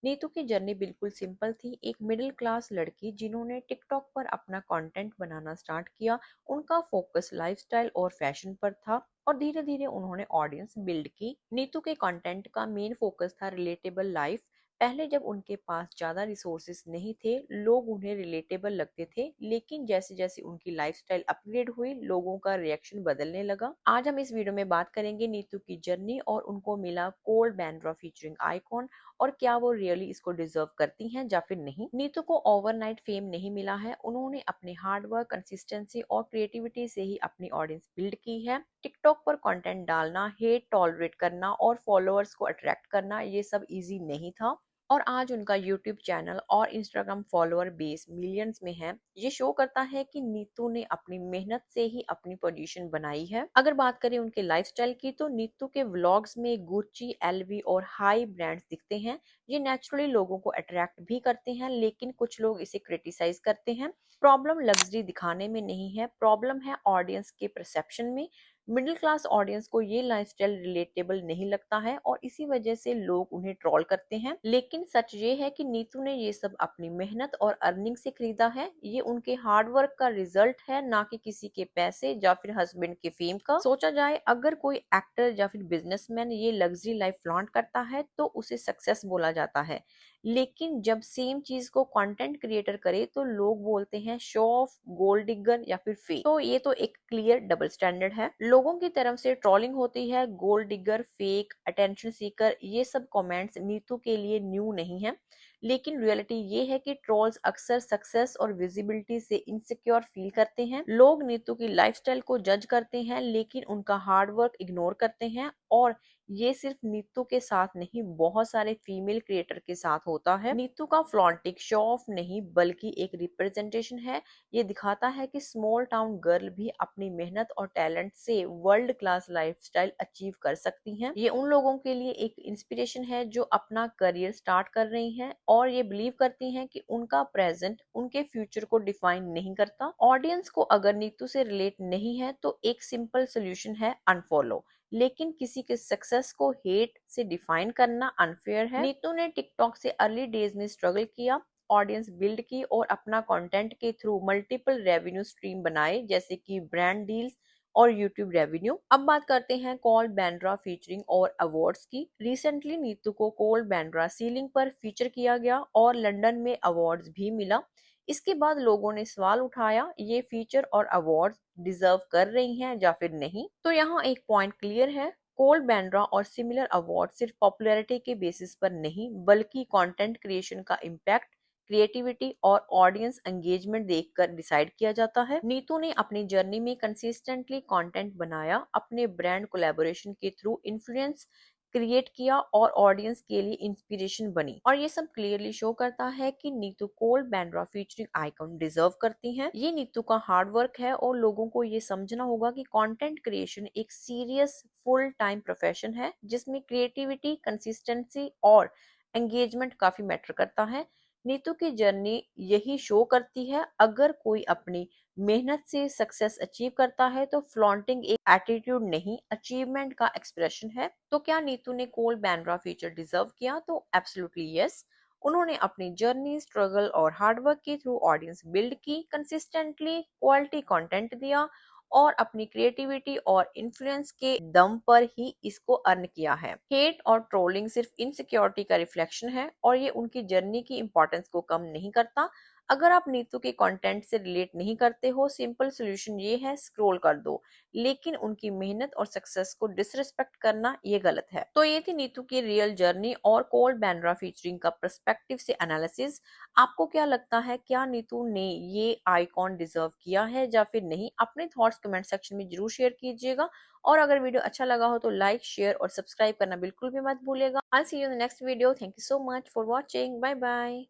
नीतू की जर्नी बिल्कुल सिंपल थी। एक मिडिल क्लास लड़की जिन्होंने टिकटॉक पर अपना कंटेंट बनाना स्टार्ट किया। उनका फोकस लाइफस्टाइल और फैशन पर था और धीरे धीरे उन्होंने ऑडियंस बिल्ड की। नीतू के कंटेंट का मेन फोकस था रिलेटेबल लाइफ। पहले जब उनके पास ज्यादा रिसोर्सेस नहीं थे, लोग उन्हें रिलेटेबल लगते थे, लेकिन जैसे जैसे उनकी लाइफस्टाइल अपग्रेड हुई, लोगों का रिएक्शन बदलने लगा। आज हम इस वीडियो में बात करेंगे नीतू की जर्नी और उनको मिला कोल्ड बैंड्रा फीचरिंग आइकॉन, और क्या वो रियली इसको डिजर्व करती हैं या फिर नहीं। नीतू को ओवरनाइट फेम नहीं मिला है, उन्होंने अपने हार्डवर्क, कंसिस्टेंसी और क्रिएटिविटी से ही अपनी ऑडियंस बिल्ड की है। टिकटॉक पर कंटेंट डालना, हेट टॉलरेट करना और फॉलोअर्स को अट्रैक्ट करना, ये सब इजी नहीं था। और आज उनका यूट्यूब चैनल और इंस्टाग्राम फॉलोअर बेस मिलियंस में है। ये शो करता है कि नीतू ने अपनी मेहनत से ही अपनी पोजीशन बनाई है। अगर बात करें उनके लाइफस्टाइल की, तो नीतू के व्लॉग्स में गुच्ची, एलवी और हाई ब्रांड्स दिखते हैं। ये नेचुरली लोगों को अट्रैक्ट भी करते हैं, लेकिन कुछ लोग इसे क्रिटिसाइज करते हैं। प्रॉब्लम लग्जरी दिखाने में नहीं है, प्रॉब्लम है ऑडियंस के परसेप्शन में। मिडिल क्लास ऑडियंस को ये लाइफस्टाइल रिलेटेबल नहीं लगता है और इसी वजह से लोग उन्हें ट्रोल करते हैं। लेकिन सच ये है कि नीतू ने ये सब अपनी मेहनत और अर्निंग से खरीदा है। ये उनके हार्डवर्क का रिजल्ट है, ना कि किसी के पैसे या फिर हस्बैंड के फेम का। सोचा जाए, अगर कोई एक्टर या फिर बिजनेसमैन ये लग्जरी लाइफ फ्लॉन्ट करता है तो उसे सक्सेस बोला जाता है, लेकिन जब सेम चीज को कंटेंट क्रिएटर करे तो लोग बोलते हैं शो ऑफ, गोल्ड डिगर या फिर फेक। तो ये तो एक क्लियर डबल स्टैंडर्ड है। लोगों की तरफ से ट्रोलिंग होती है, gold digger, fake, attention seeker, ये सब कमेंट्स नीतू के लिए न्यू नहीं है। लेकिन रियलिटी ये है कि ट्रोल्स अक्सर सक्सेस और विजिबिलिटी से इनसिक्योर फील करते हैं। लोग नीतू की लाइफस्टाइल को जज करते हैं, लेकिन उनका हार्डवर्क इग्नोर करते हैं। और ये सिर्फ नीतू के साथ नहीं, बहुत सारे फीमेल क्रिएटर के साथ होता है। नीतू का फ्लॉन्टिक शो ऑफ नहीं, बल्कि एक रिप्रेजेंटेशन है। ये दिखाता है कि स्मॉल टाउन गर्ल भी अपनी मेहनत और टैलेंट से वर्ल्ड क्लास लाइफस्टाइल अचीव कर सकती हैं। ये उन लोगों के लिए एक इंस्पिरेशन है जो अपना करियर स्टार्ट कर रही हैं और ये बिलीव करती हैं कि उनका प्रेजेंट उनके फ्यूचर को डिफाइन नहीं करता। ऑडियंस को अगर नीतू से रिलेट नहीं है तो एक सिंपल सोल्यूशन है, अनफॉलो। लेकिन किसी के सक्सेस को हेट से डिफाइन करना अनफेयर है। नीतू ने टिकटॉक से अर्ली डेज में स्ट्रगल किया, ऑडियंस बिल्ड की और अपना कंटेंट के थ्रू मल्टीपल रेवेन्यू स्ट्रीम बनाए, जैसे कि ब्रांड डील्स और यूट्यूब रेवेन्यू। अब बात करते हैं कोल्ड बैंड्रा फीचरिंग और अवार्ड्स की। रिसेंटली नीतू को कोल्ड बैंड्रा सीलिंग पर फीचर किया गया और लंदन में अवार्ड्स भी मिला। इसके बाद लोगों ने सवाल उठाया, ये फीचर और अवार्ड्स डिजर्व कर रही हैं या फिर नहीं। तो यहाँ एक पॉइंट क्लियर है, कोल्ड बैंड्रा और सिमिलर अवार्ड सिर्फ पॉपुलैरिटी के बेसिस पर नहीं, बल्कि कंटेंट क्रिएशन का इम्पैक्ट, क्रिएटिविटी और ऑडियंस एंगेजमेंट देखकर डिसाइड किया जाता है। नीतू ने अपनी जर्नी में कंसिस्टेंटली कंटेंट बनाया, अपने ब्रांड कोलैबोरेशन के थ्रू इन्फ्लुएंस क्रिएट किया और ऑडियंस के लिए इंस्पिरेशन बनी। और ये सब क्लियरली शो करता है कि Neetu cold Bandra featuring icon deserve करती हैं। ये नीतू का हार्ड वर्क है और लोगों को ये समझना होगा कि कंटेंट क्रिएशन एक सीरियस फुल टाइम प्रोफेशन है, जिसमें क्रिएटिविटी, कंसिस्टेंसी और एंगेजमेंट काफी मैटर करता है। नीतू की जर्नी यही शो करती है, अगर कोई अपनी मेहनत से सक्सेस अचीव करता है तो फ्लॉन्टिंग एक एटीट्यूड नहीं, अचीवमेंट का एक्सप्रेशन है। तो क्या नीतू ने कोल बैंड्रा फीचर डिजर्व किया? तो एब्सोल्युटली यस। उन्होंने अपनी जर्नी, स्ट्रगल और हार्डवर्क के थ्रू ऑडियंस बिल्ड की, कंसिस्टेंटली क्वालिटी कंटेंट दिया और अपनी क्रिएटिविटी और इन्फ्लुएंस के दम पर ही इसको अर्न किया है। हेट और ट्रोलिंग सिर्फ इनसिक्योरिटी का रिफ्लेक्शन है और ये उनकी जर्नी की इंपॉर्टेंस को कम नहीं करता। अगर आप नीतू के कंटेंट से रिलेट नहीं करते हो, सिंपल सोल्यूशन ये है, स्क्रॉल कर दो। लेकिन उनकी मेहनत और सक्सेस को डिसरिस्पेक्ट करना ये गलत है। तो ये थी नीतू की रियल जर्नी और कोल्ड बैंड्रा फीचरिंग का पर्सपेक्टिव से एनालिसिस। आपको क्या लगता है, क्या नीतू ने ये आइकॉन डिजर्व किया है या फिर नहीं? अपने थॉट्स कमेंट सेक्शन में जरूर शेयर कीजिएगा। और अगर वीडियो अच्छा लगा हो तो लाइक, शेयर और सब्सक्राइब करना बिल्कुल भी मत भूलिएगा। I see you in the next video. Thank you so much for watching. Bye bye.